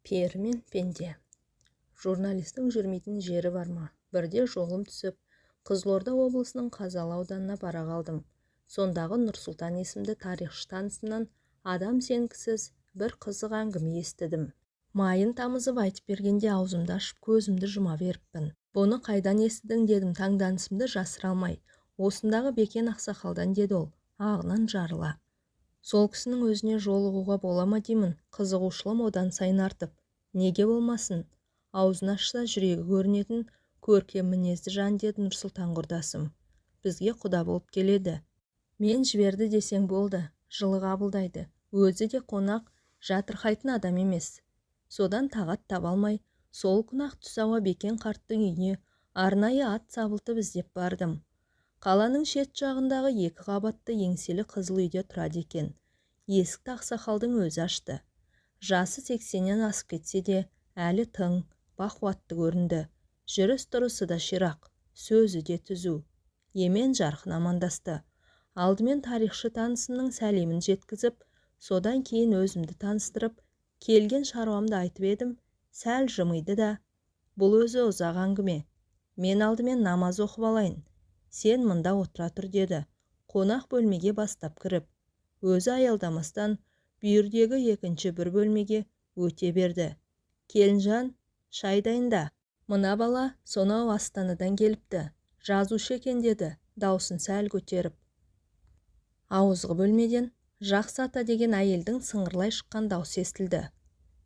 Пері мен пенде. Журналистің жүрмейтін жері бар ма? Бірде жолым түсіп, Қызылорда облысының Қазалы ауданына бара қалдым. Сондағы Нұрсұлтан есімді тарихшы танысымнан адам сенгісіз бір қызық әңгіме естідім. Майын тамызып айтып бергенде аузымды ашып көзімді жұма беріппін. Бұны қайдан естідің дедім, таңданысымды жасыра алмай. Осындағы Бекен ақсақалдан деді ол, ағынан жарыла. Сол кісінің өзіне жолығуға бола ма деймін, қызығушылым одан сайын артып. Неге болмасын? Аузын ашса жүрегі көрінетін көркем мінезді жан, деді Нұрсұлтан құрдасым. Бізге құда болып келеді. Мен жіберді десең болды, жылы қабылдайды. Өзі де қонақ, жатырқайтын адам емес. Содан тағат таба алмай, сол күні-ақ түс ауа Бекен қарттың үйіне арнайы ат сабылтып іздеп бардым. Қаланың шет жағындағы 2 қабатты еңселі қызыл үйде тұрады екен. Есікті ақсақалдың өзі ашты. Жасы 80-нен асып кетсе де, әлі тың, бақуатты көрінді. Жүріс-тұрысы да ширақ, сөзі де түзу. Емен жарқын амандасты. Алдымен тарихшы танысымның сәлемін жеткізіп, содан кейін өзімді таныстырып, келген шаруамды айтып едім, сәл жымиды да, бұл өзі ұзақ әңгіме. Мен алдымен намаз оқып алайын. Сен мында отыра тұр деді. Қонақ бөлмеге бастап кіріп, өзі аялдамастан бүйірдегі екінші бір бөлмеге өте берді. Келінжан, шай дайында. Мына бала сонау Астанадан келіпті. Жазушы екен деді, даусын сәл көтеріп. Ауызғы бөлмеден Жақсы ата деген әйелдің сыңғырлай шыққан даусы естілді.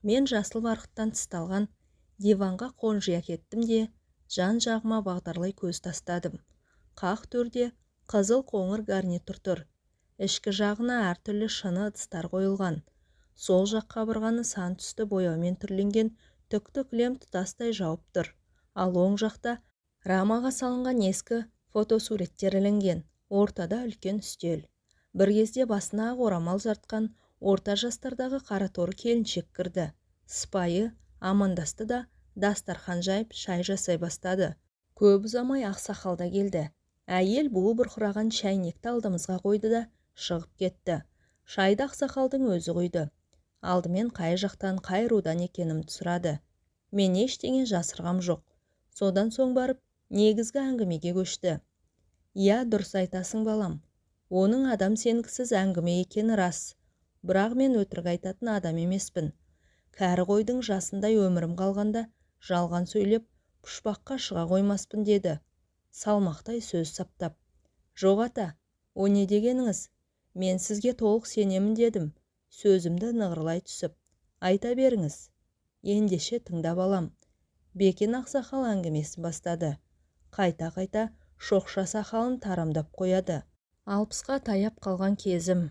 Мен жасыл барқыттан тысталған диванға қонжия кеттім де, жан-жағыма бағдарлай көз тастадым. Қақ төрде қызыл қоңыр гарнитур тұр. Ішкі жағына әртүрлі шыны ыдыстар қойылған. Сол жақ қабырғаны сан түсті бояумен түрленген түкті кілем тұтастай жауып тұр. Ал оң жақта рамаға салынған ескі фотосуреттер ілінген. Ортада үлкен үстел. Бір кезде басына ақ орамал жартқан орта жастардағы қараторы келіншек кірді. Сыпайы амандасты да дастархан жайып шай жасай бастады. Көп ұзамай ақсақал да келді. Әйел буы бұрқыраған шәйнекті алдымызға қойды да шығып кетті. Шайды ақсақалдың өзі құйды. Алдымен қай жақтан, қай рудан екенімді сұрады. Мен ештеңе жасырғам жоқ. Содан соң барып негізгі әңгімеге көшті. Иә, дұрыс айтасың балам. Оның адам сенгісіз әңгіме екені рас. Бірақ мен өтірік айтатын адам емеспін. Кәрі қойдың жасындай өмірім қалғанда жалған сөйлеп пұшпаққа шыға қоймаспын деді. Салмақтай сөз саптап. Жоқ ата, о не дегеніңіз? Мен сізге толық сенемін дедім. Сөзімді нығырлай түсіп. Айта беріңіз. Ендеше тыңдап алам. Бекен ақсақал әңгімесін бастады. Қайта-қайта шоқша сақалын тарамдап қояды. 60-қа таяп қалған кезім.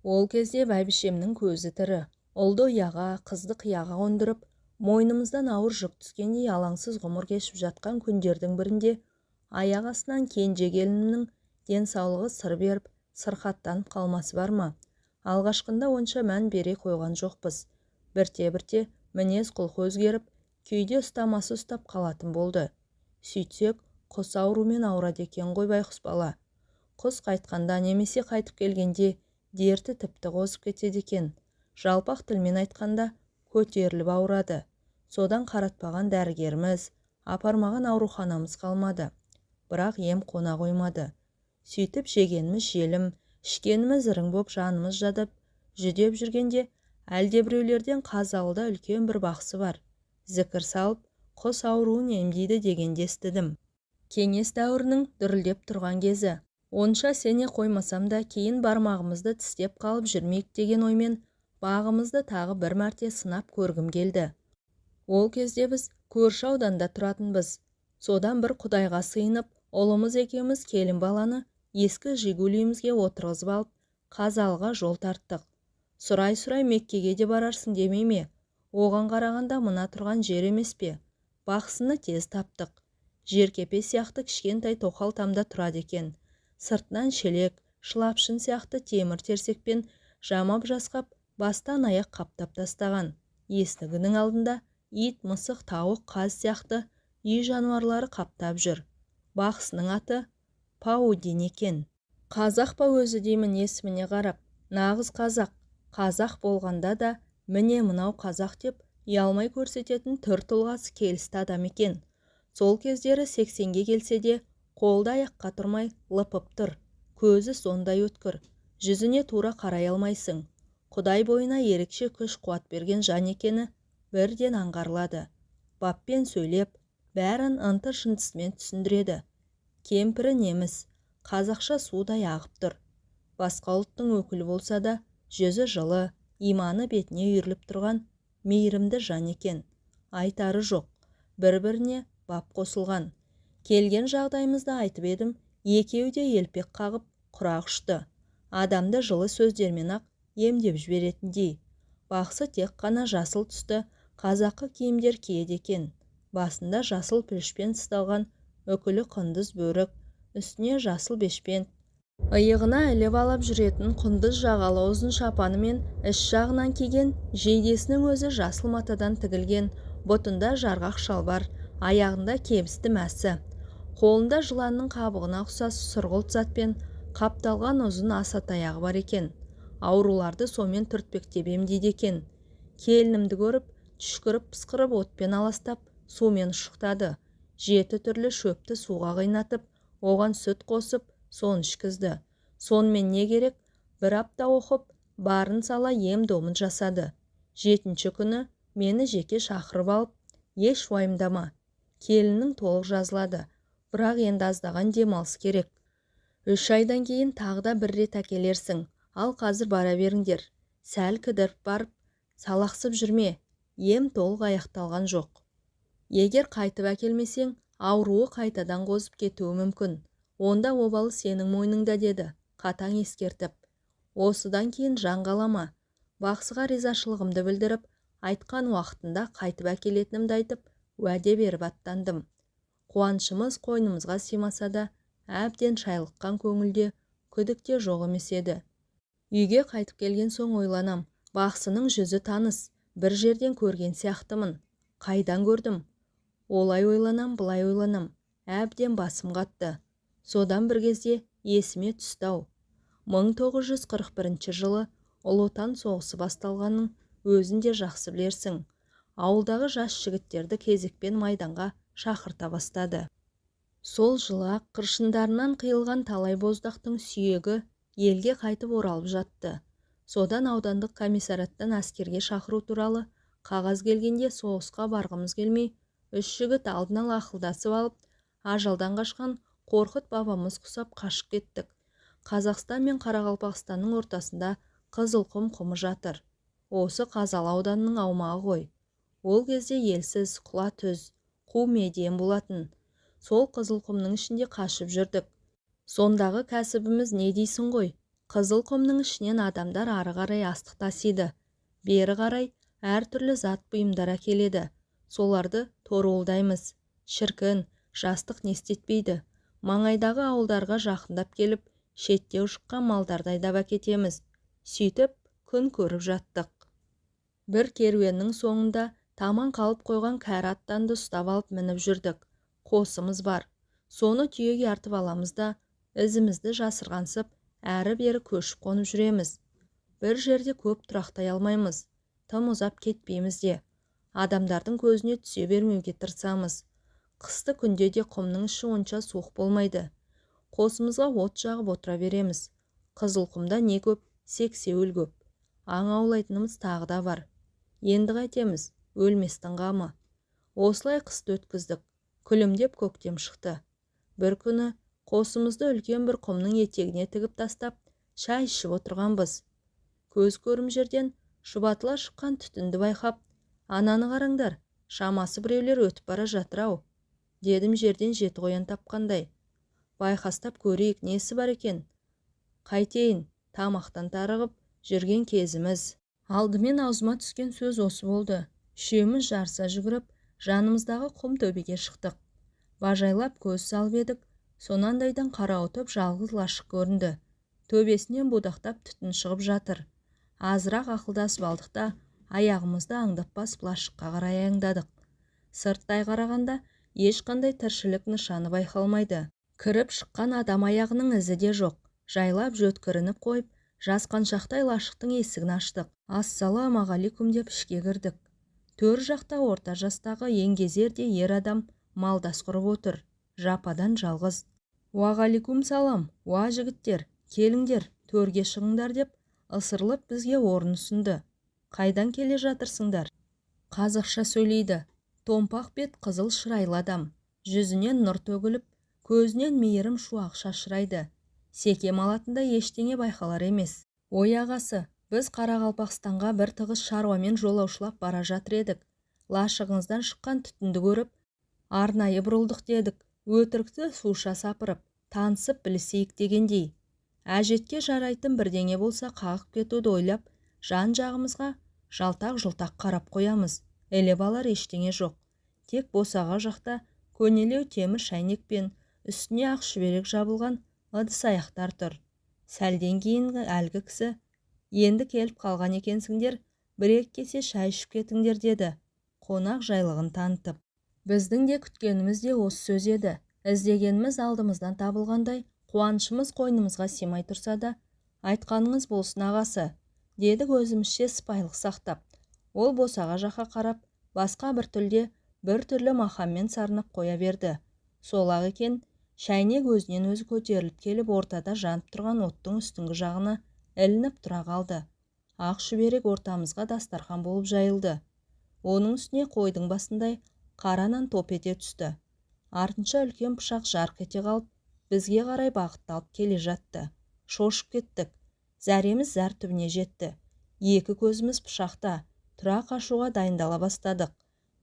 Ол кезде бәйбішемнің көзі тірі. Ұлды ұяға, қызды қияға қондырып, мойнымыздан ауыр жүк түскендей алаңсыз ғұмыр кешіп жатқан күндердің бірінде аяқ астынан кенже келінімнің денсаулығы сыр беріп, сырқаттанып қалмасы бар ма? Алғашқында онша мән бере қойған жоқпыз. Бірте-бірте мінез құлқы өзгеріп, күйде ұстамасы ұстап қалатын болды. Сөйтсек, құс аурумен ауырады екен ғой байқұс бала. Құс қайтқанда немесе қайтып келгенде дерті тіпті қозып кетеді екен. Жалпақ тілмен айтқанда көтеріліп ауырады. Содан қаратпаған дәрігеріміз, апармаған ауруханамыз қалмады. Бірақ ем қона қоймады. Сөйтіп жегеніміз желім, ішкеніміз ірің боп жанымыз жадып, жүдеп жүргенде әлдебіреулерден Қазалыда үлкен бір бақсы бар. Зікір салып, құс ауруын емдейді дегенде естідім. Кеңес дәуірінің дүрілдеп тұрған кезі. Онша сене қоймасам да кейін бармағымызды тістеп қалып жүрмейік деген оймен бағымызды тағы бір мәрте сынап көргім келді. Ол кезде біз көрші ауданда тұратынбыз. Содан бір құдайға сыйынып, ұлымыз екеуміз келін баланы ескі жигулиімізге отырғызып алып, Қазалыға жол тарттық. Сұрай-сұрай Меккеге де барарсың демей ме? Оған қарағанда мына тұрған жер емес пе? Бақсыны тез таптық. Жеркепе сияқты кішкентай тоқал тамда тұрады екен. Сыртынан шелек, шылапшын сияқты темір терсекпен жамап жасқап, бастан аяқ қаптап тастаған. Есігінің алдында ит, мысық, тауық, қаз сияқты үй жануарлары қаптап жүр. Бақсының аты Паудин екен. Қазақ па өзі деймін есіміне қарап. Нағыз қазақ. Қазақ болғанда да міне мынау қазақ деп ұялмай көрсететін түр тұлғасы келісті адам екен. Сол кездері 80-ге келсе де, қолда аяққа тұрмай лыпып тұр. Көзі сондай өткір, жүзіне тура қарай алмайсың. Құдай бойына ерекше күш қуат берген жан екені бірден аңғарылады. Баппен сөйлеп, бәрін ынты-шынтысымен түсіндіреді. Кемпірі неміс, қазақша судай ағып тұр. Басқа ұлттың өкілі болса да, жүзі жылы, иманы бетіне үйіріліп тұрған мейірімді жан екен. Айтары жоқ, бір-біріне бап қосылған. Келген жағдайымызды айтып едім, екеуі де елпек қағып, құрақ ұшты. Адамды жылы сөздермен-ақ емдеп жіберетіндей. Бақсы тек қана жасыл түсті қазақы киімдер киеді екен. Басында жасыл пүлішпен тысталған үкілі құндыз бөрік, үстіне жасыл бешпент, иығына іліп алып жүретін құндыз жағалы ұзын шапаны мен іш жағынан киген, жейдесінің өзі жасыл матадан тігілген, бұтында жарғақ шалбар, аяғында кебісті мәсі. Қолында жыланның қабығына ұқсас сұрғылт затпен қапталған ұзын аса таяғы бар екен. Ауруларды сомен түртпектеп емдейді екен. Келінімді көріп, түшкіріп пысқырып отпен аластап, сумен ұшықтады. 7 түрлі шөпті суға қайнатып, оған сүт қосып, соны ішкізді. Сонымен не керек? Бір апта оқып, барын сала ем-домын жасады. 7-ші күні мені жеке шақырып алып, еш уайымдама. Келіннің толық жазылады, бірақ енді аздаған демалыс керек. 3 айдан кейін тағы да бір рет әкелерсің. Ал қазір бара беріңдер. Сәл кідіріп барып, салақсып жүрме. Ем толық аяқталған жоқ. Егер қайтып әкелмесең, ауруы қайтадан қозып кетуі мүмкін. Онда обалы сенің мойныңда, деді, қатаң ескертіп. Осыдан кейін жан қалама. Бақсыға ризашылығымды білдіріп, айтқан уақытында қайтып әкелетінімді айтып, уәде беріп аттандым. Қуанышымыз қойнымызға симаса да, әбден шайлыққан көңілде, күдікте жоқ емес еді. Үйге қайтып келген соң ойланам, бақсының жүзі таныс, бір жерден көрген сияқтымын. Қайдан көрдім? Олай ойланам, былай ойланам, әбден басым қатты. Содан бір кезде есіме түсті-ау. 1941 жылы Ұлы Отан соғысы басталғанын өзінде жақсы білерсің. Ауылдағы жас жігіттерді кезекпен майданға шақырта бастады. Сол жылы ақ қыршындарынан қиылған талай боздақтың сүйегі елге қайтып оралып жатты. Содан аудандық комиссараттан әскерге шақыру туралы қағаз келгенде соғысқа барғымыз келмей, 3 жігіт алдын ала ақылдасып алып, ажалдан қашқан Қорқыт бабамыз құсап қашып кеттік. Қазақстан мен Қарақалпақстанның ортасында Қызылқұм құмы жатыр. Осы Қазалы ауданының аумағы ғой. Ол кезде елсіз, құла түз, қу медиен болатын. Сол Қызылқұмның ішінде қашып жүрдік. Сондағы кәсібіміз не дейсің ғой? Қызылқұмның ішінен адамдар ары қарай астық тасиды. Бері қарай әртүрлі зат бұйымдар әкеледі. Соларды торуылдаймыз. Шіркін, жастық не істетпейді. Маңайдағы ауылдарға жақындап келіп, шетте ұшыққан малдарды айдап әкетеміз. Сөйтіп, күн көріп жаттық. Бір керуеннің соңында таман қалып қойған кәрі аттанды ұстап алып мініп жүрдік. Қосымыз бар. Соны түйеге артып аламыз да, ізімізді жасырғансып, әрі-бері көшіп қонып жүреміз. Бір жерде көп тұрақтай алмаймыз. Тым ұзап кетпейміз де. Адамдардың көзіне түсе бермеуге тырысамыз. Қысты күнде де құмның іші онша суық болмайды. Қосымызға от жағып отыра береміз. Қызылқұмда не көп, сексеуіл көп. Аң аулайтынымыз тағы да бар. Енді қайтеміз, өлместің қамы. Осылай қысты өткіздік. Күлімдеп көктем шықты. Бір күні қосымызды үлкен бір құмның етегіне тігіп тастап, шай ішіп отырғанбыз. Көз көрім жерден шұбатыла шыққан түтінді байқап, ананы қараңдар, шамасы біреулер өтіп бара жатыр-ау, дедім жерден жеті қоян тапқандай. Байқастап көрейік, несі бар екен? Қайтейін, тамақтан тарығып жүрген кезіміз. Алдымен аузыма түскен сөз осы болды. Үшеуміз жарыса жүгіріп, жанымыздағы құм төбеге шықтық. Бажайлап көз салып едік, сонандайдан қарауытып жалғыз лашық көрінді. Төбесінен будақтап түтін шығып жатыр. Азырақ ақылдасып алдық та, аяғымызды аңдап басып лашыққа қарай аяңдадық. Сырттай қарағанда ешқандай тіршілік нышаны байқалмайды. Кіріп шыққан адам аяғының ізі де жоқ. Жайлап жөткірініп қойып, жасқаншақтай лашықтың есігін аштық. Ассалаумағалейкум деп ішке кірдік. Төр жақта орта жастағы еңгезерде ер адам малдас құрып отыр, жападан жалғыз. «Уағаликум салам, уа жігіттер, келіңдер, төрге шығыңдар» деп ысырылып бізге орын ұсынды. «Қайдан келе жатырсыңдар?» Қазақша сөйлейді. Томпақ бет қызыл шырайлы адам. Жүзінен нұр төгіліп, көзінен мейірім шуақ шашырайды. Секем алатындай ештеңе байқалар емес. «Ой ағасы, біз Қарақалпақстанға бір тығыз шаруамен жолаушылап бара жатыр едік. Лашығыңыздан шыққан түтінді көріп, арнайы бұрылдық дедік. Өтірікті суша сапырып, танысып білісейік дегендей. Әжетке жарайтын бірдеңе болса қағып кетуді ойлап, жан-жағымызға жалтақ-жұлтақ қарап қоямыз. Елеп алар ештеңе жоқ. Тек босаға жақта көнелеу темір шайнек пен үстіне ақ шүберек жабылған ыдыс аяқтар тұр. Сәлден кейін әлгі кісі: «Енді келіп қалған екенсіңдер, бір-екі кесе шай ішіп кетіңдер» деді, қонақ жайлығын танытып. Біздің де күткеніміз де осы сөз еді. Іздегеніміз алдымыздан табылғандай, қуанышымыз қойнымызға симай тұрса да, «Айтқаныңыз болсын ағасы» дедік өзімізше сыпайылық сақтап. Ол босаға жаққа қарап, басқа бір тілде бір түрлі мақаммен сарнап қоя берді. Сол-ақ екен, шәйнек өзінен өзі көтеріліп келіп, ортада жанып тұрған оттың үстіңгі жағына ілініп тұра қалды. Ақ шүберек ортамызға дастархан болып жайылды. Оның үстіне қойдың басындай қара нан топ ете түсті. Артынша үлкен пышақ жарқ ете қалып, бізге қарай бағытталып келе жатты. Шошып кеттік. Зәреміз зәр түбіне жетті. Екі көзіміз пышақта, тұра қашуға дайындала бастадық.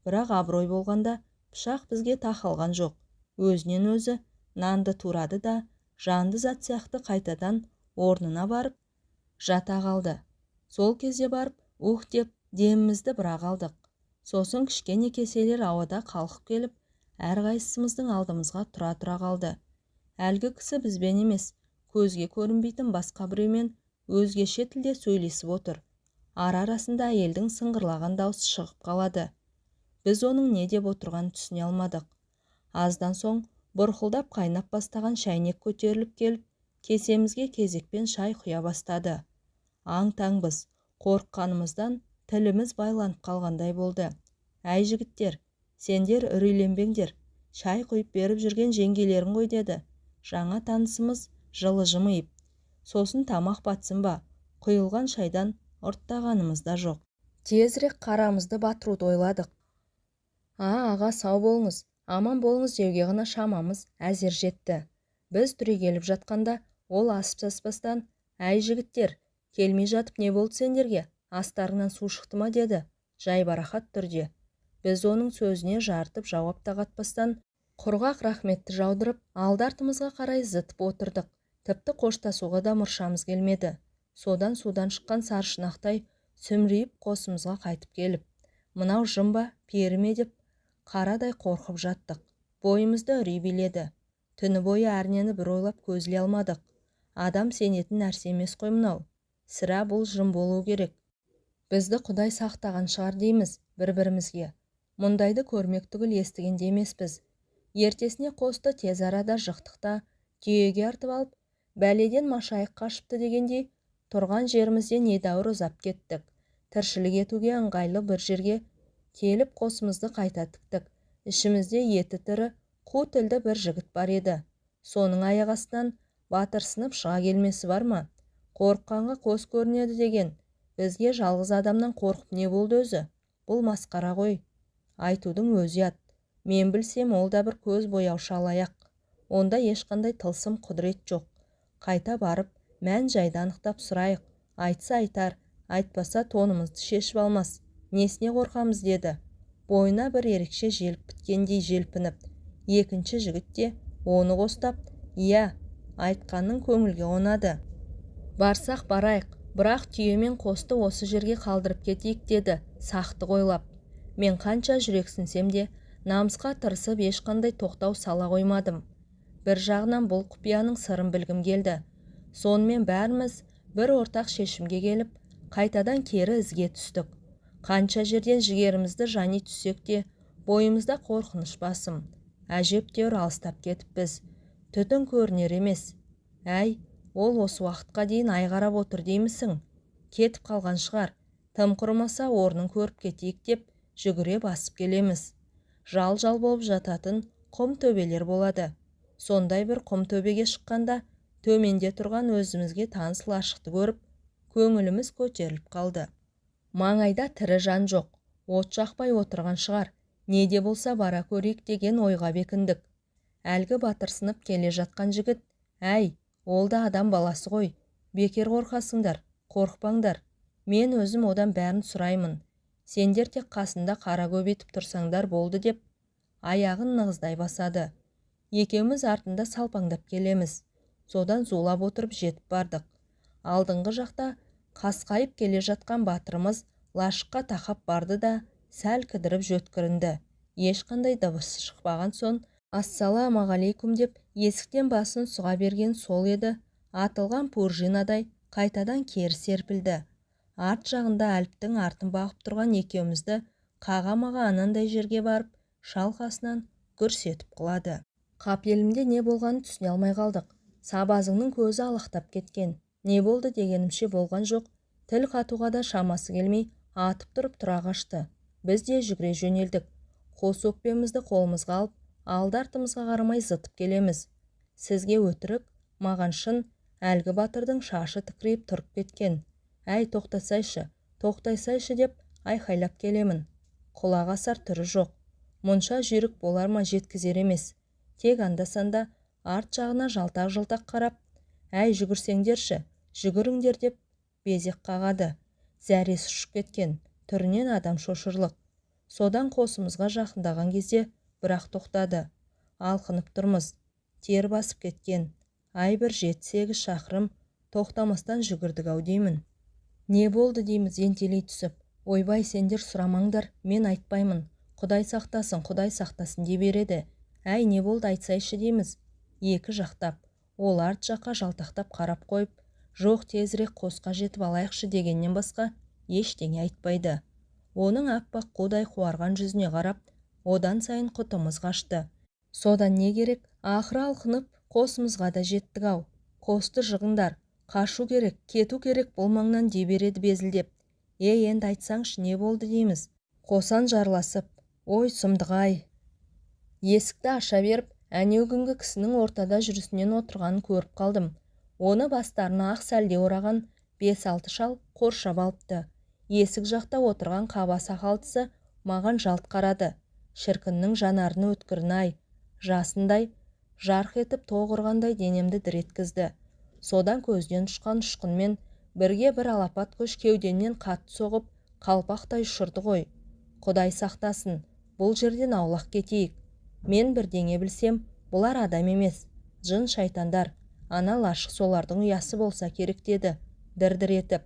Бірақ абырой болғанда пышақ бізге тақалған жоқ. Өзінен өзі нанды турады да, жанды зат сияқты қайтадан орнына барып жата қалды. Сол кезде барып, ух деп демімізді бірақ алдық. Сосын кішкене кеселер ауада қалқып келіп, әрқайсымыздың алдымызға тұра қалды. Әлгі кісі бізбен емес, көзге көрінбейтін басқа біреумен өзгеше тілде сөйлесіп отыр. Ара-арасында әйелдің сыңғырлаған даусы шығып қалады. Біз оның не деп отырғанын түсіне алмадық. Аздан соң бұрқылдап қайнап бастаған шәйнек көтеріліп келіп, кесемізге кезекпен шай құя бастады. Аң-таңбыз, қорыққанымыздан тіліміз байланып қалғандай болды. «Әй жігіттер, сендер үрейленбеңдер, шай құйып беріп жүрген жеңгелерің ғой» деді жаңа танысымыз жылы жымиып. «Сосын тамақ батсын ба, құйылған шайдан ұрттағанымыз да жоқ. Тезірек қарамызды батыруды ойладық». «Аға, сау болыңыз, аман болыңыз» деуге ғана шамамыз әзер жетті. Біз түрегеліп жатқанда ол асып-саспастан: «Әй жігіттер, келмей жатып не болды сендерге? Астарыңнан су шықты ма?» деді, жайбарақат түрде. Біз оның сөзіне жартып жауап та қатпастан, құрғақ рахметті жаудырып, алды-артымызға қарай зытып отырдық. Тіпті қоштасуға да мұршамыз келмеді. Судан шыққан саршынақтай сүмірейіп қосымызға қайтып келіп, «Мынау жын ба, пері ме?» деп қарадай қорқып жаттық. Бойымызда үрей биледі. Түні бойы әрнені бір ойлап көзіле алмадық. Адам сенетін нәрсе емес қой мынау. Сірә бұл жын болу керек. Бізді Құдай сақтаған шығар дейміз бір-бірімізге. Мұндайды көрмек түгіл естіген де емеспіз. Ертесіне қосты тез арада жықтықта түйеге артып алып, бәледен машайық қашыпты дегендей, тұрған жерімізден недәуір ұзап кеттік. Тіршілік етуге ыңғайлы бір жерге келіп қосымызды қайта тіктік. Ішімізде еті тірі, қу тілді бір жігіт бар еді. Соның аяқ астынан батырсынып шыға келмесі бар ма? Қорыққанға қос көрінеді деген. Бізге жалғыз адамнан қорқып не болды өзі? Бұл масқара ғой. Айтудың өзі ят. Мен білсем, ол да бір көз бояушы алаяқ. Онда ешқандай тылсым құдірет жоқ. Қайта барып, мән-жайды анықтап сұрайық. Айтса айтар, айтпаса тонымызды шешіп алмас. Несіне қорқамыз деді. Бойына бір ерекше желп біткендей желпініп. Екінші жігіт те оны қостап: «Иә, айтқанның көңілге қонады. Барсақ барайық, бірақ түйемен қосты осы жерге қалдырып кетейік» деді, сақты ойлап. Мен қанша жүрексінсем де, намысқа тырысып ешқандай тоқтау сала қоймадым. Бір жағынан бұл құпияның сырын білгім келді. Сонымен бәріміз бір ортақ шешімге келіп, қайтадан кері ізге түстік. Қанша жерден жігерімізді жани түссек те, бойымызда қорқыныш басым. Әжептәуір алыстап кетіппіз. Түтін көрінер емес. «Әй, ол осы уақытқа дейін ай қарап отыр деймісің? Кетіп қалған шығар. Тым құрымаса орнын көріп кетейік» деп жүгіре басып келеміз. Жал-жал болып жататын құм төбелер болады. Сондай бір құм төбеге шыққанда, төменде тұрған өзімізге таныс лашықты көріп, көңіліміз көтеріліп қалды. Маңайда тірі жан жоқ, от жақпай отырған шығар, не де болса бара көрейік деген ойға бекіндік. Әлгі батырсынып келе жатқан жігіт, әй, ол да адам баласы ғой, бекер қорқасыңдар, қорықпаңдар, мен өзім одан бәрін сұраймын, сендер тек қасында қара көбетіп тұрсаңдар болды деп, аяғын нығыздай басады. Екеуміз артында салпаңдап келеміз. Содан зулап отырып жетіп бардық. Алдыңғы жақта қасқайып келе жатқан батырымыз лашыққа тақап барды да сәл кідіріп жөткірінді. Ешқандай дыбыс шықпаған соң, ассалаумағалейкум деп есіктен басын сұға берген сол еді, атылған пружинадай қайтадан кері серпілді. Арт жағында Әліптің артын бағып тұрған екеумізді қаға-маға анандай жерге барып, шалқасынан гүрс етіп құлады. Қапелімде не болғанын түсіне алмай қалдық. Сабазыңның көзі алақтап кеткен. Не болды дегенімше болған жоқ. Тіл қатуға да шамасы келмей, атып тұрып тұра қашты. Біз де жүгіре жөнелдік. Қос өкпемізді қолымызға алып, алды-артымызға қарамай зытып келеміз. Сізге өтірік, маған шын, әлгі батырдың шашы тікірейіп тұрып кеткен. Әй, тоқтайсайшы деп айқайлап келемін. Құлақ асар түрі жоқ. Мұнша жүйрік болар ма жеткізер емес. Тек анда-санда арт жағына жалтақ-жалтақ қарап, әй, жүгірсеңдерші, жүгіріңдер деп безек қағады. Зәресі ұшып кеткен, түрінен адам шошырлық. Содан қосымызға жақындаған кезде бірақ тоқтады. Алқынып тұрмыз, тер басып кеткен. Ай, бір 7-8 шақырым тоқтамастан жүгірдік-ау деймін. Не болды дейміз ентелей түсіп. Ойбай, сендер сұрамаңдар, мен айтпаймын. Құдай сақтасын де береді. Әй, не болды айтсайшы дейміз. Екі жақтап, ол арт жаққа жалтақтап қарап қойып, жоқ, тезірек қосқа жетіп алайықшы дегеннен басқа ештеңе айтпайды. Оның аппақ қудай қуарған жүзіне қарап, одан сайын құтымыз қашты. Содан не керек, ақыры алқынып қосымызға да жеттік-ау. Қосты жығыңдар, қашу керек, кету керек бұл маңнан дей береді безілдеп. Енді айтсаңшы не болды дейміз. Қосан жарласып, ой сұмдық-ай. Есікті аша беріп, әнеугінгі кісінің ортада жүрісінен отырғанын көріп қалдым. Оны бастарына ақ сәлде ораған 5-6 шал қоршап алыпты. Есік жақта отырған қаба сақалдысы маған жалт қарады. Шіркіннің жанарыны өткірін-ай, жасындай, жарқ етіп тоғырғандай денемді дір еткізді. Содан көзден ұшқан ұшқынмен бірге бір алапат күш кеудемнен қатты соғып, қалпақтай ұшырды ғой. Құдай сақтасын, бұл жерден аулақ кетейік. Мен бірдеңе білсем, бұлар адам емес, жын шайтандар, ана лашық солардың ұясы болса керек деді, дір-дір етіп.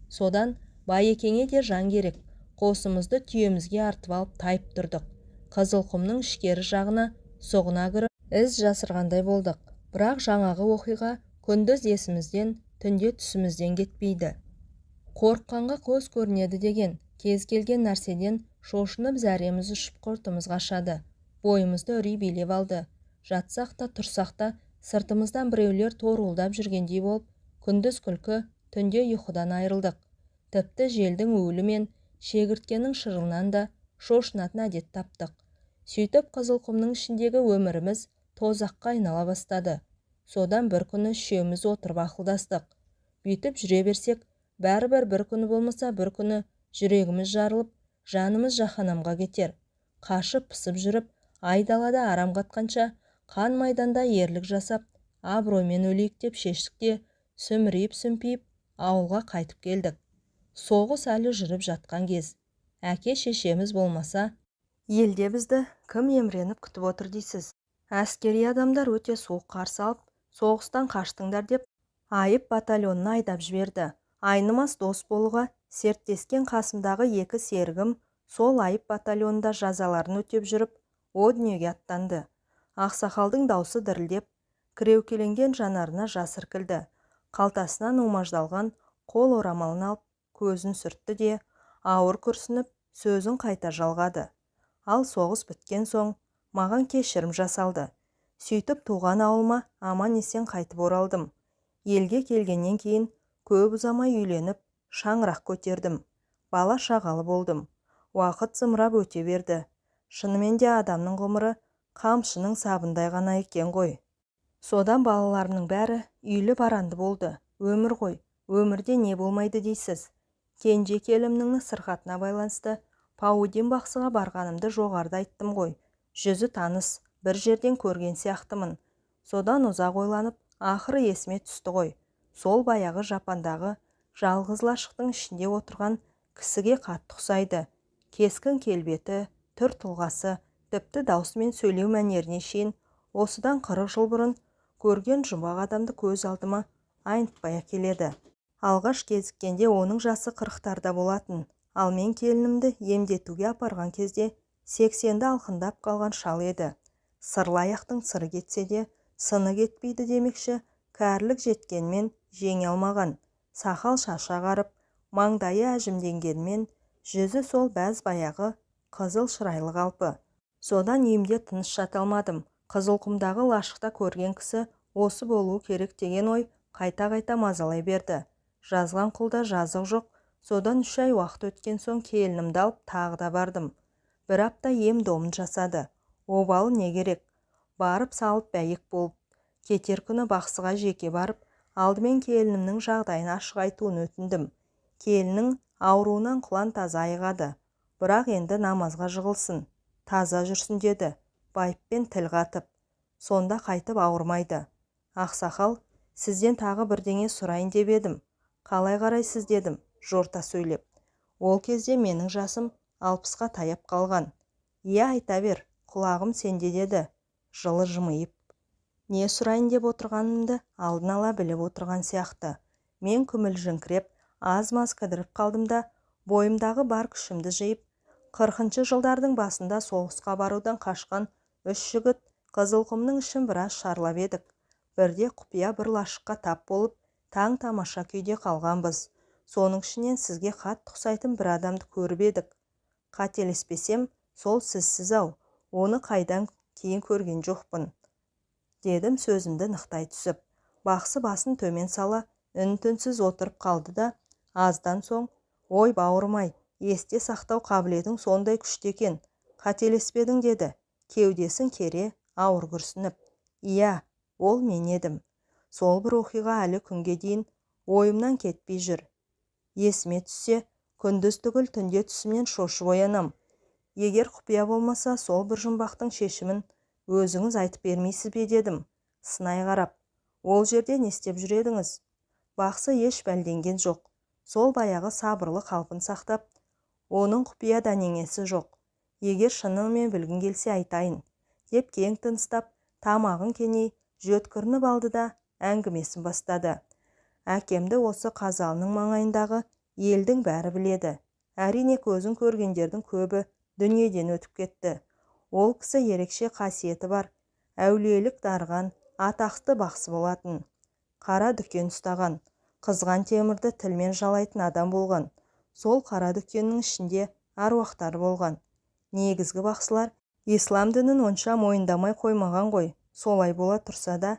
Содан Байекеңе де жан керек, қосымызды түйемізге артып алып тайып тұрдық. Қызылқұмның ішкері жағына соғына кіріп із жасырғандай болдық. Бірақ жаңағы оқиға күндіз есімізден, түнде түсімізден кетпейді. Қорыққанға көз көрінеді деген, кез келген нәрседен шошынып зәреміз ұшып құртымыз қашады. Бойымызды үрей билеп алды. Жатсақ та тұрсақ та сыртымыздан біреулер торуылдап жүргендей болып, күндіз күлкі, түнде ұйқыдан айырылдық. Тіпті желдің уілі мен шегірткенің шырылынан да шошынатын әдет таптық. Сөйтіп Қызылқұмның ішіндегі өміріміз тозаққа айнала бастады. Содан бір күні үшеуміз отырып ақылдастық. Бүйтіп жүре берсек, бәрібір бір күні болмаса бір күні жүрегіміз жарылып, жанымыз жаһанамға кетер. Қашып пысып жүріп, айдалада арам қатқанша, қан майданда ерлік жасап, абыроймен өлейік деп шештік те, сүмірейіп-сүмпейіп ауылға қайтып келдік. Соғыс әлі жүріп жатқан кез. Әке шешеміз болмаса, елде бізді кім емреніп күтіп отыр дейсіз? Әскери адамдар өте суық қарсы алып, соғыстан қаштыңдар деп, айып батальонына айдап жіберді. Айнымас дос болуға серттескен қасымдағы 2 серігім сол айып батальонында жазаларын өтеп жүріп, о дүниеге аттанды. Ақсақалдың даусы дірілдеп, кіреукеленген жанарына жас іркілді. Қалтасынан умаждалған қол орамалын алып, көзін сүртті де, ауыр күрсініп, сөзін қайта жалғады. Ал соғыс біткен соң, маған кешірім жасалды. Сөйтіп туған ауылыма аман есен қайтып оралдым. Елге келгеннен кейін көп ұзамай үйленіп, шаңырақ көтердім. Бала шағалы болдым. Уақыт зымырап өте берді. Шынымен де адамның ғұмыры қамшының сабындай ғана екен ғой. Содан балаларымның бәрі үйлі баранды болды. Өмір ғой, өмірде не болмайды дейсіз. Кенже келімнің сырқатына байланысты Паудин бақсыға барғанымды жоғарыда айттым ғой. Жүзі таныс, бір жерден көрген сияқтымын. Содан ұзақ ойланып, ақыры есіме түсті ғой. Сол баяғы Жапандағы жалғыз лашықтың ішінде отырған кісіге қатты ұқсайды. Кескін келбеті, түр тұлғасы, тіпті даусымен сөйлеу мәнеріне шейін осыдан 40 жыл бұрын көрген жұмбақ адамды көз алдыма айнытпай әкеледі. Алғаш кезіккенде оның жасы 40-тарда болатын, ал мен келінімді емдетуге апарған кезде 80-ді алқындап қалған шал еді. Сырлы аяқтың сыры кетсе де, сыны кетпейді демекші, кәрілік жеткенмен жеңе алмаған. Сақал шашы ағарып, маңдайы әжімденгенмен, жүзі сол бәз баяғы қызыл шырайлы қалпы. Содан үйімде тыныш жата алмадым. Қызылқұмдағы лашықта көрген кісі осы болуы керек деген ой қайта-қайта мазалай берді. Жазған құлда жазық жоқ. Содан 3 ай уақыт өткен соң келінімді алып тағы да бардым. 1 апта ем-домын жасады. Обалы не керек? Барып салып бәйек болып. Кетер күні бақсыға жеке барып, алдымен келінімнің жағдайын ашық айтуын өтіндім. Келіннің ауруынан құлан таза айығады. Бірақ енді намазға жығылсын, таза жүрсін деді, байыппен тіл қатып. Сонда қайтып ауырмайды. Ақсақал, сізден тағы бірдеңе сұрайын деп едім. Қалай қарайсыз дедім, жорта сөйлеп. Ол кезде менің жасым 60-қа таяп қалған. Иә, айта бер, құлағым сенде деді, жылы жымиып. Не сұрайын деп отырғанымды алдын ала біліп отырған сияқты. Мен күмілжіңкіреп, аз-маз кідіріп қалдым да, бойымдағы бар күшімді жиып, 40-шы жылдардың басында соғысқа барудан қашқан 3 жігіт Қызылқұмның ішін біраз шарлап едік. Бірде құпия бір лашыққа тап болып, таң тамаша күйде қалғанбыз. Соның ішінен сізге қатты ұқсайтын бір адамды көріп едік. Қателеспесем, сол сізсіз-ау, оны қайдан кейін көрген жоқпын. Дедім сөзімді нықтай түсіп. Бақсы басын төмен сала, үн-түнсіз отырып қалды да, аздан соң, ой бауырмай, есте сақтау қабілетің сондай күшті екен. Қателеспедің деді, кеудесін кере, ауыр күрсініп. Иә, ол мен едім. Сол бір оқиға әлі күнге дейін ойымнан кетпей жүр. Есіме түссе, күндіз түгіл түнде түсімнен шошып оянам. Егер құпия болмаса, сол бір жұмбақтың шешімін өзіңіз айтып бермейсіз бе дедім, сынай қарап. Ол жерде не істеп жүр едіңіз? Бақсы еш бәлденген жоқ. Сол баяғы сабырлы қалпын сақтап, оның құпия дәнеңесі жоқ. Егер шынымен білгің келсе айтайын, деп кең тыныстап, тамағын кеней, жөткірініп алды да әңгімесін бастады. Әкемді осы Қазалының маңайындағы елдің бәрі біледі. Әрине көзін көргендердің көбі дүниеден өтіп кетті. Ол кісі ерекше қасиеті бар, әулиелік дарған, атақты бақсы болатын. Қара дүкен ұстаған, қызған темірді тілмен жалайтын адам болған. Сол қара дүкеннің ішінде аруақтар болған. Негізгі бақсылар ислам дінін онша мойындамай қоймаған ғой. Солай бола тұрса да,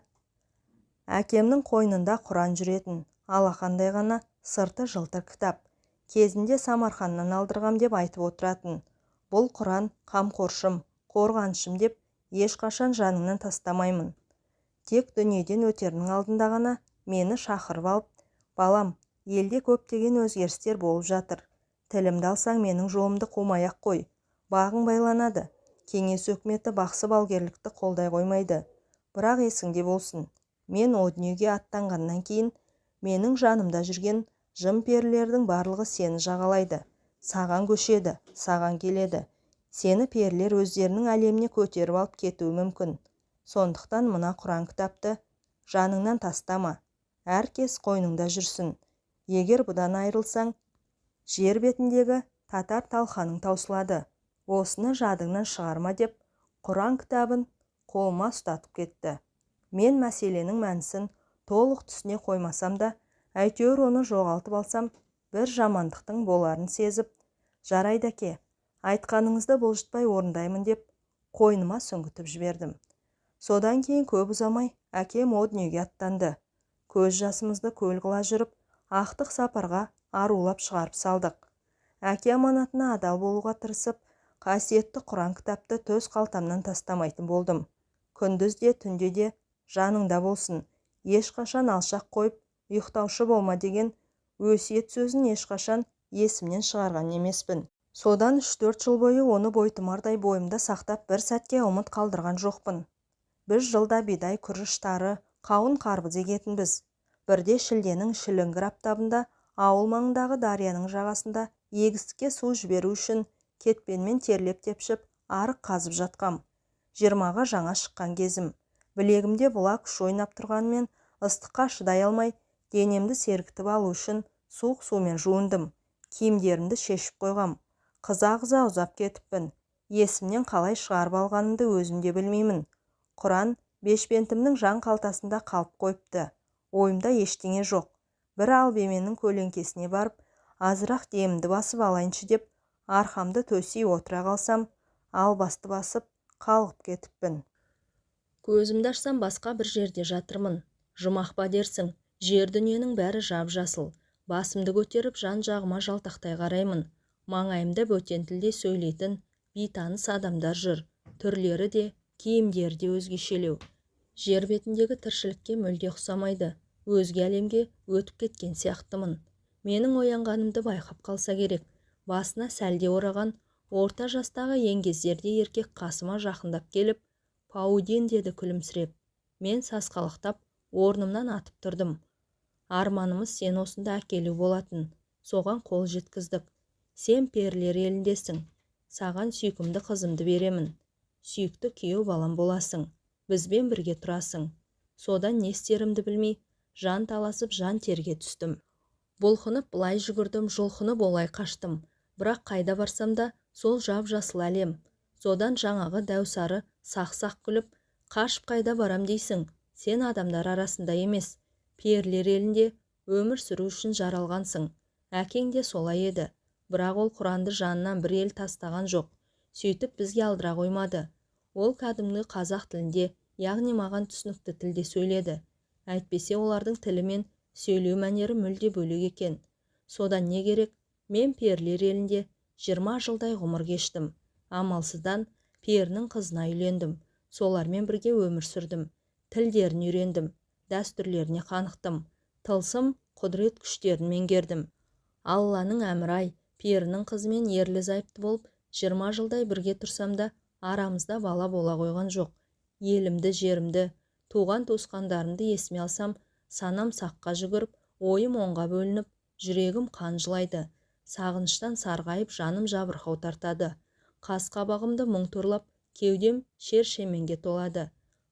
әкемнің қойнында Құран жүретін, алақандай ғана сырты жылтыр кітап. Кезінде Самарқаннан алдырғам деп айтып отыратын. Бұл Құран қамқоршым, қорғаншым деп ешқашан жаныңнан тастамаймын. Тек дүниеден өтерінің алдында ғана мені шақырып алып, балам, елде көптеген өзгерістер болып жатыр. Тілімді алсаң менің жолымды қумай-ақ қой. Бағың байланады. Кеңес өкіметі бақсы балгерлікті қолдай қоймайды. Бірақ есіңде болсын, мен о дүниеге аттанғаннан кейін, менің жанымда жүрген жын-перілердің барлығы сені жағалайды. Саған көшеді, саған келеді. Сені перілер өздерінің әлеміне көтеріп алып кетуі мүмкін. Сондықтан мына Құран кітапты жаныңнан тастама. Әркез қойныңда жүрсін. Егер бұдан айырылсаң, жер бетіндегі татар талқаның таусылады. Осыны жадыңнан шығарма деп, Құран кітабын қолыма ұстатып кетті. Мен мәселенің мәнісін толық түсіне қоймасам да, әйтеуір оны жоғалтып алсам, бір жамандықтың боларын сезіп, жарайды әке, айтқаныңызды бұлжытпай орындаймын деп, қойныма сүңгітіп жібердім. Содан кейін көп ұзамай, әкем о дүниеге аттанды. Көз жасымызды көл қыла жүріп, ақтық сапарға арулап шығарып салдық. әке аманатына адал болуға тырысып, қасиетті Құран кітапты төс қалтамнан тастамайтын болдым. Күндіз де түнде де жаныңда болсын, ешқашан алшақ қойып ұйықтаушы болма деген өсиет сөзін ешқашан есімнен шығарған емеспін. Содан 3-4 жыл бойы оны бойтұмардай бойымда сақтап бір сәтке ұмыт қалдырған жоқпын. Біз жылда бидай, күріш, тары, қауын, қарбыз егетінбіз. Бірде шілденің шіліңгір аптабында ауыл маңындағы дарияның жағасында егістікке су жіберу үшін кетпенмен терлеп тепшіп арық қазып жатқам. 20-ға жаңа шыққан кезім. Білегімде бұлақ күш ойнап тұрғанмен ыстыққа шыдай алмай, денемді сергітіп алу үшін суық сумен жуындым. Киімдерімді шешіп қойғам. Қыза-қыза ұзап кетіппін. Есімнен қалай шығарып алғанымды өзім де білмеймін. Құран бешпентімнің жан қалтасында қалып қойыпты. Ойымда ештеңе жоқ. Бір албеменің көлеңкесіне барып, азырақ демімді басып алайыншы деп, арқамды төсей отыра қалсам, албасты басып қалғып кетіппін. Көзімді ашсам басқа бір жерде жатырмын. Жұмақ па дерсің, жер дүниенің бәрі жап-жасыл. Басымды көтеріп жан-жағыма жалтақтай қараймын. Маңайымда бөтен тілде сөйлейтін бейтаныс адамдар жүр. Түрлері де, киімдері де өзгешелеу. Жер бетіндегі тіршілікке мүлде ұқсамайды. Өзге әлемге өтіп кеткен сияқтымын. Менің оянғанымды байқап қалса керек. Басына сәлде ораған орта жастағы еңгезердей еркек қасыма жақындап келіп, «Паудин» деді күлімсіреп. Мен сасқалақтап орнымнан атып тұрдым. Арманымыз сен осында әкелу болатын. Соған қол жеткіздік. Сен перілер еліндесің. Саған сүйкімді қызымды беремін. Сүйікті күйеу балам боласың. Бізбен бірге тұрасың. Содан не істерімді білмей, жан таласып жан терге түстім. Бұлқынып былай жүгірдім, жұлқынып олай қаштым. Бірақ қайда барсам да сол жап-жасыл әлем. Содан жаңағы дәусары сақ-сақ күліп, қашып қайда барам дейсің? Сен адамдар арасында емес, перілер елінде өмір сүру үшін жаралғансың. Әкең де солай еді. Бірақ ол Құранды жанынан бір ел тастаған жоқ. Сөйтіп бізге алдыра қоймады. Ол кәдімгі қазақ тілінде, яғни маған түсінікті тілде сөйледі. Әйтпесе олардың тілі мен сөйлеу мәнері мүлде бөлек екен. Содан не керек? Мен перілер елінде 20 жылдай ғұмыр кештім. Амалсыздан перінің қызына үйлендім. Солармен бірге өмір сүрдім. Тілдерін үйрендім. Дәстүрлеріне қанықтым. Тылсым, құдірет күштерін меңгердім. Алланың әмірай, перінің қызымен ерлі-зайыпты болып 20 жылдай бірге тұрсам да, арамызда бала бола қойған жоқ. Елімді, жерімді, туған туысқандарымды есіме алсам, санам саққа жүгіріп, ойым оңға бөлініп, жүрегім қан жылайды. Сағыныштан сарғайып, жаным жабырқау тартады. Қас қабағымды мұң торлап, кеудем шер-шеменге толады.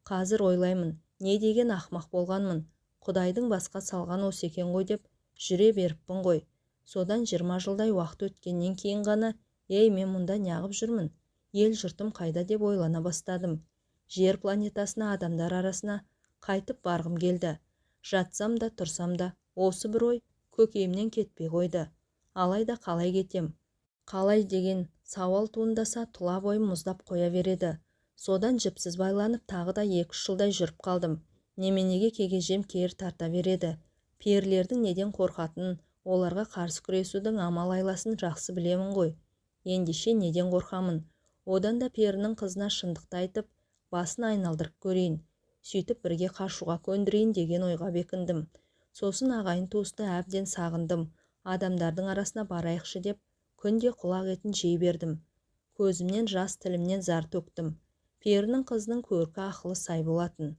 Қазір ойлаймын, не деген ақмақ болғанмын. Құдайдың басқа салған осы екен ғой деп жүре беріппін ғой. Содан 20 жылдай уақыт өткеннен кейін ғана, мен мұнда неғып жүрмін? Ел жұртым қайда деп ойлана бастадым. Жер планетасына, адамдар арасына қайтып барғым келді. Жатсам да, тұрсам да, осы бір ой көкейімнен кетпей қойды. Алайда қалай кетем? Қалай деген сауал туындаса, тұла бойым мұздап қоя береді. Содан жіпсіз байланып, тағы да 2-3 жылдай жүріп қалдым. Неменеге кегежем кер тарта береді. Перілердің неден қорқатынын, оларға қарсы күресудің амал-айласын жақсы білемін ғой. Ендеше неден қорқамын? Одан да перінің қызына шындықты айтып, басын айналдырып көрейін. Сөйтіп бірге қашуға көндірейін деген ойға бекіндім. Сосын ағайын туысты әбден сағындым. Адамдардың арасына барайықшы деп, күнде құлақ етін жей бердім. Көзімнен жас, тілімнен зар төктім. Перінің қызының көркі ақылы сай болатын.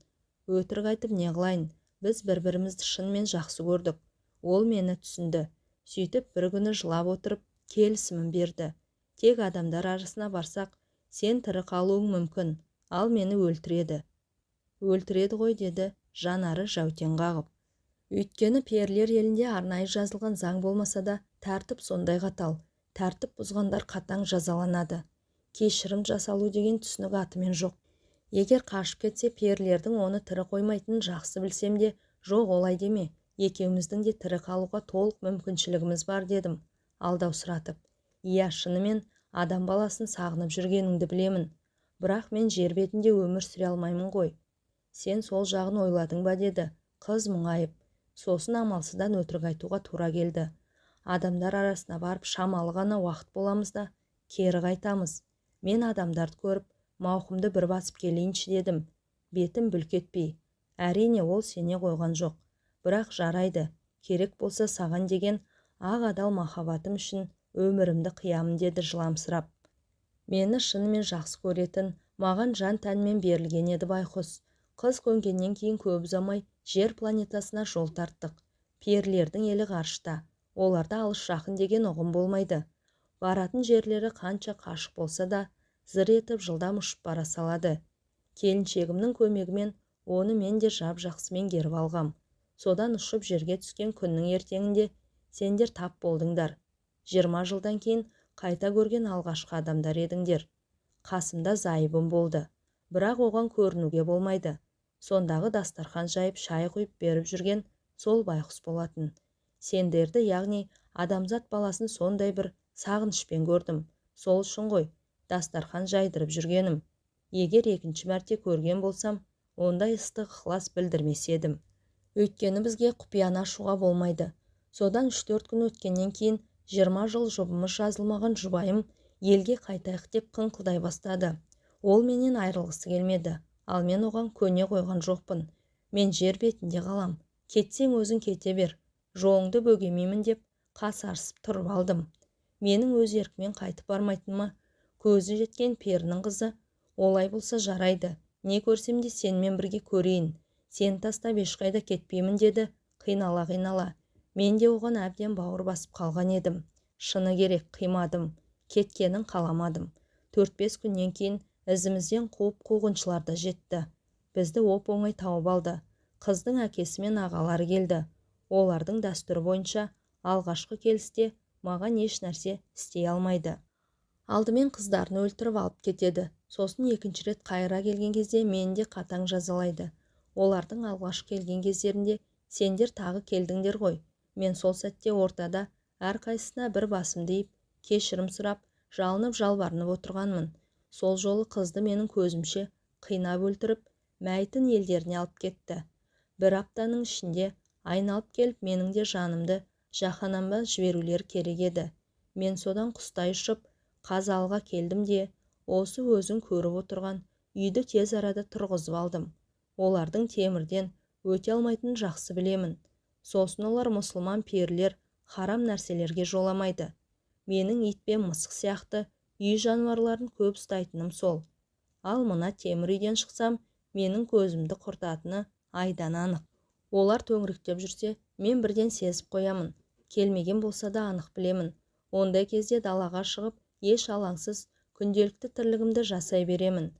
Өтірік айтып не қылайын? Біз бір-бірімізді шынымен жақсы көрдік. Ол мені түсінді. Сөйтіп бір күні жылап отырып, келісімін берді. Тек адамдар арасына барсақ, сен тірі қалуың мүмкін, ал мені өлтіреді. Өлтіреді ғой, деді жанары жәутең қағып. Өйткені перілер елінде арнайы жазылған заң болмаса да, тәртіп сондай қатал. Тәртіп бұзғандар қатаң жазаланады. Кешірім жасалу деген түсінік атымен жоқ. Егер қашып кетсе, перілердің оны тірі қоймайтынын жақсы білсем де, жоқ олай деме. Екеуміздің де тірі қалуға толық мүмкіншілігіміз бар, дедім, алдаусыратып. Иә, шынымен адам баласын сағынып жүргеніңді білемін. Бірақ мен жер бетінде өмір сүре алмаймын ғой. Сен сол жағын ойладың ба, деді қыз мұңайып. Сосын амалсыздан өтірік айтуға тура келді. Адамдар арасына барып шамалы ғана уақыт боламыз да кері қайтамыз. Мен адамдарды көріп, мауқымды бір басып келейінші дедім. Бетім бүлк етпей. Әрине ол сене қойған жоқ. Бірақ жарайды, керек болса саған деген ақ адал махаббатым үшін өмірімді қиямын деді жыламсырап. Мені шынымен жақсы көретін, маған жан тәнмен берілген еді байқұс. Қыз көнгеннен кейін көп ұзамай жер планетасына жол тарттық. Перілердің елі ғарышта. Оларда алыс жақын деген ұғым болмайды. Баратын жерлері қанша қашық болса да, зыр етіп жылдам ұшып бара салады. Келіншегімнің көмегімен оны мен де жап-жақсы меңгеріп алғам. Содан ұшып жерге түскен күннің ертеңінде сендер тап болдыңдар. 20 жылдан кейін қайта көрген алғашқы адамдар едіңдер. Қасымда зайыбым болды. Бірақ оған көрінуге болмайды. Сондағы дастархан жайып шай құйып беріп жүрген сол байқұс болатын. Сендерді, яғни адамзат баласын сондай бір сағынышпен көрдім. Сол үшін ғой дастархан жайдырып жүргенім. Егер екінші мәрте көрген болсам, ондай ыстық ықылас білдірмес едім. Өйткені бізге құпияны ашуға болмайды. Содан 3-4 күн өткеннен кейін 20 жыл жұбымыз жазылмаған жұбайым елге қайтайық деп қыңқылдай бастады. Ол менен айрылғысы келмеді, ал мен оған көне қойған жоқпын. Мен жер бетінде қалам. Кетсең өзің кете бер. Жоңды бөгемеймін деп қасарысып тұрып алдым. Менің өз еркімен қайтып бармайтыныма көзі жеткен перінің қызы, олай болса жарайды. Не көрсем де сенімен бірге көрейін. Сен тастап ешқайда кетпеймін деді, қинала-қинала. Мен де оған әбден бауыр басып қалған едім. Шыны керек, қимадым. Кеткенін қаламадым. 4-5 күннен кейін ізімізден қуып қуғыншылар да жетті. Бізді оп-оңай тауып алды. Қыздың әкесі мен ағалары келді. Олардың дәстүрі бойынша алғашқы келісте маған еш нәрсе істей алмайды. Алдымен қыздарын өлтіріп алып кетеді. Сосын екінші рет қайыра келген кезде мені де қатаң жазалайды. Олардың алғашқы келген кездерінде сендер тағы келдіңдер ғой. Мен сол сәтте ортада әрқайсысына бір басымды иіп, кешірім сұрап, жалынып жалбарынып отырғанмын. Сол жолы қызды менің көзімше қинап өлтіріп, мәйітін елдеріне алып кетті. Бір аптаның ішінде айналып келіп менің де жанымды жаһанамға жіберулер керек еді. Мен содан құстай ұшып Қазалыға келдім де, осы өзің көріп отырған үйді тез арада тұрғызып алдым. Олардың темірден өте алмайтынын жақсы білемін. Сосын олар мұсылман перілер харам нәрселерге жоламайды. Менің ит пен мысық сияқты үй жануарларын көп ұстайтыным сол. Ал мына темір үйден шықсам, менің көзімді құртатыны айдан анық. Олар төңіректеп жүрсе, мен бірден сезіп қоямын. Келмеген болса да анық білемін. Ондай кезде далаға шығып, еш алаңсыз күнделікті тірлігімді жасай беремін.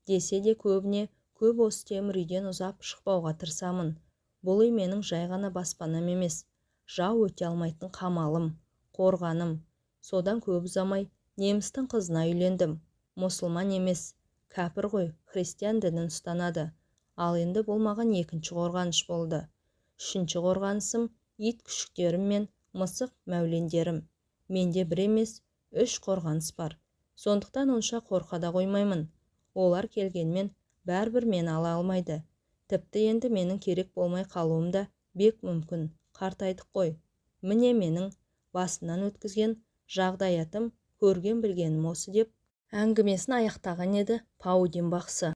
Десе де көбіне көп осы темір үйден ұзап шықпауға тырысамын. Бұл үй менің жай ғана баспанам емес, жау өте алмайтын қамалым, қорғаным. Содан көп ұзамай немістің қызына үйлендім. Мұсылман емес, кәпір ғой, христиан дінін ұстанады. Ал енді бұл маған екінші қорғаныш болды. Үшінші қорғанысым ит күшіктерім мен мысық мәулендерім. Менде бір емес, 3 қорғаныс бар. Сондықтан онша қорқа да қоймаймын. Олар келгенмен бәрібір мені ала алмайды. Тіпті енді менің керек болмай қалуым да бек мүмкін. Қартайдық қой. Міне менің басынан өткізген жағдаятым, көрген білгенім осы деп әңгімесін аяқтаған еді Паудин бақсы.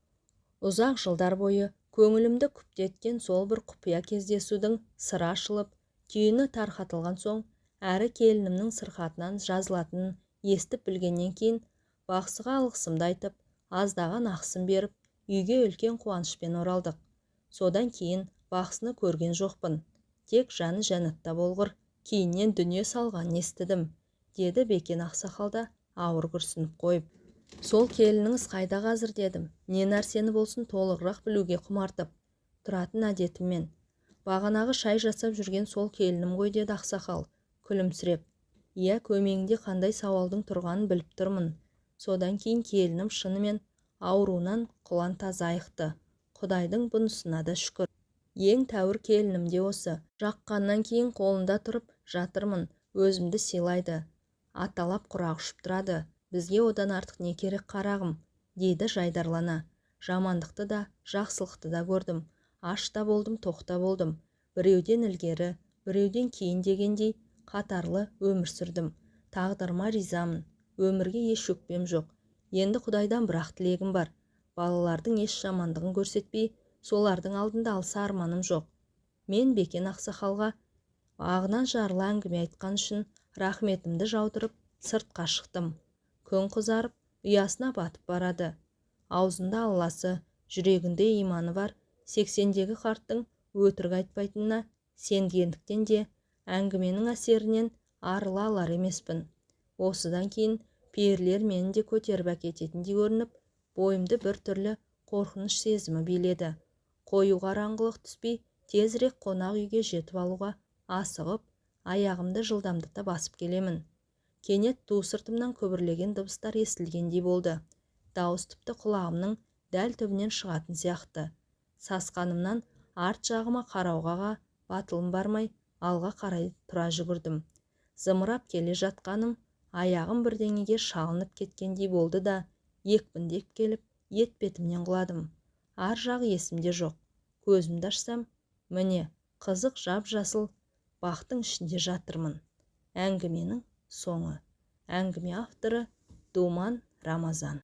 Ұзақ жылдар бойы көңілімді күптеткен сол бір құпия кездесудің сыры ашылып, түйіні тарқатылған соң, әрі келінімнің сырқатынан жазылатынын естіп білгеннен кейін, бақсыға алғысымды айтып, аздаған ақысын беріп, үйге үлкен қуанышпен оралдық. Содан кейін бақсыны көрген жоқпын. Тек жаны жәннатта болғыр, кейіннен дүние салғанын естідім, деді Бекен ақсақалда ауыр күрсініп қойып. Сол келініңіз қайда қазір дедім. Не нәрсені болсын толығырақ білуге құмартып. Тұратын әдетіммен. Бағанағы шай жасап жүрген сол келінім ғой деді ақсақал, күлімсіреп. Иә, көмегінде қандай сауалдың тұрғанын біліп тұрмын. Содан кейін келінім шынымен ауруынан құлан таза айықты. Құдайдың бұнысына да шүкір. Ең тәуір келінім де осы. Жаққаннан кейін қолында тұрып жатырмын, өзімді сыйлайды. Аталап құрақ ұшып тұрады. Бізге одан артық не керек қарағым, дейді жайдарлана. Жамандықты да, жақсылықты да көрдім. Аш та болдым, тоқ та болдым. Біреуден ілгері, біреуден кейін дегендей, қатарлы өмір сүрдім. Тағдырыма ризамын. Өмірге еш өкпем жоқ. Енді Құдайдан бір-ақ тілегім бар. Балалардың еш жамандығын көрсетпей, солардың алдында алса арманым жоқ. Мен Бекен ақсақалға ағынан жарыла әңгіме айтқан үшін рахметімді жаудырып сыртқа шықтым. Күн қызарып, ұясына батып барады. Аузында алласы, жүрегінде иманы бар 80-дегі қарттың өтірік айтпайтынына сенгендіктен де әңгіменің әсерінен арыла алар емеспін. Осыдан кейін перілер мені де көтеріп әкететіндей көрініп, бойымды бір түрлі қорқыныш сезімі биледі. Қою қараңғылық түспей, тезірек қонақ үйге жетіп алуға асығып, аяғымды жылдамдата басып келемін. Кенет ту сыртымнан көбірлеген дыбыстар естілгендей болды. Дауыс тіпті құлағымның дәл түбінен шығатын сияқты. Сасқанымнан арт жағыма қарауға батылым бармай, алға қарай тұра жүгірдім. Зымырап келе жатқаным аяғым бірдеңеге шалынып кеткендей болды да, екпіндеп келіп, етпетімнен құладым. Ар жағы есімде жоқ. Көзімді ашсам, міне, қызық жап-жасыл бақтың ішінде жатырмын. Әңгіменің соңы. Әңгіме авторы Думан Рамазан.